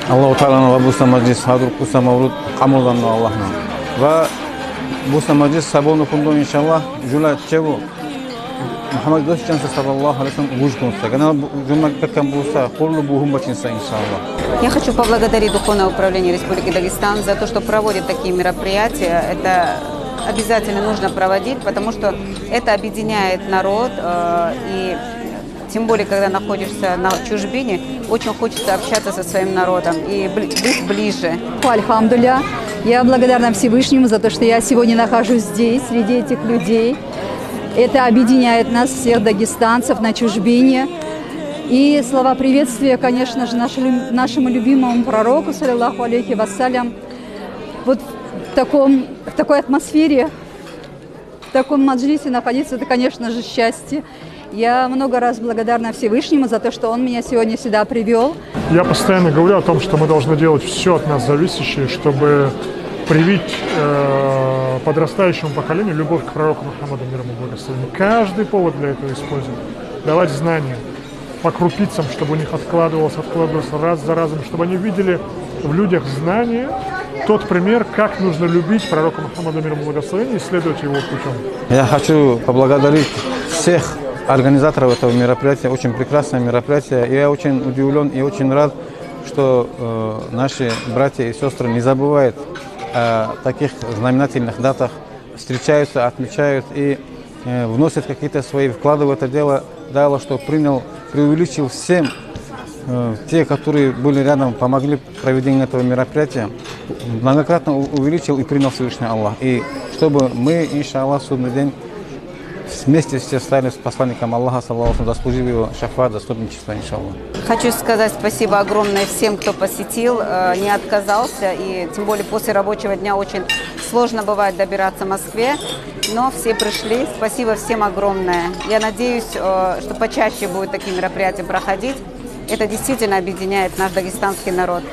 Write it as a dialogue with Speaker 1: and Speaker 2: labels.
Speaker 1: Allohu taolani va bu majlis hadr qilsa mavlud qabullanadi Allohdan. Va bu majlis sabonu kundo inshaalloh jula chevu Muhammad Dostчанса sallallohu alayhi vasallam вужгунса. Гана жумак какам буса холлу бухум бачинса иншаллах.
Speaker 2: Я хочу поблагодарить Духовное управление Республики Дагестан за то, что проводит такие мероприятия. Это обязательно нужно проводить, потому что это объединяет народ. И тем более, когда находишься на чужбине, очень хочется общаться со своим народом и быть ближе.
Speaker 3: Альхамдулля. Я благодарна Всевышнему за то, что я сегодня нахожусь здесь, среди этих людей. Это объединяет нас, всех дагестанцев, на чужбине. И слова приветствия, конечно же, нашему любимому пророку, саллаллаху алейхи вассалям. Вот в такой атмосфере, в таком маджлисе находиться, это, конечно же, счастье. Я много раз благодарна Всевышнему за то, что он меня сегодня сюда привел.
Speaker 4: Я постоянно говорю о том, что мы должны делать все от нас зависящее, чтобы привить подрастающему поколению любовь к пророку Мухаммаду, мир ему благословение. Каждый повод для этого использовать. Давать знания по крупицам, чтобы у них откладывалось раз за разом, чтобы они видели в людях знания, тот пример, как нужно любить пророка Мухаммада, мир ему благословение, и следовать его путем.
Speaker 1: Я хочу поблагодарить всех организаторов этого мероприятия. Очень прекрасное мероприятие. Я очень удивлен и очень рад, что наши братья и сестры не забывают о таких знаменательных датах, встречаются, отмечают и вносят какие-то свои вклады в это дело, что преувеличил всем те, которые были рядом, помогли проведению этого мероприятия, многократно увеличил и принял Всевышний Аллах. И чтобы мы, иншаллах, в судный день вместе все стали с посланником Аллаха, саллаллаху, заслужив его шафаат, заступничество, иншаллах.
Speaker 2: Хочу сказать спасибо огромное всем, кто посетил, не отказался. И тем более после рабочего дня очень сложно бывает добираться в Москве. Но все пришли. Спасибо всем огромное. Я надеюсь, что почаще будут такие мероприятия проходить. Это действительно объединяет наш дагестанский народ.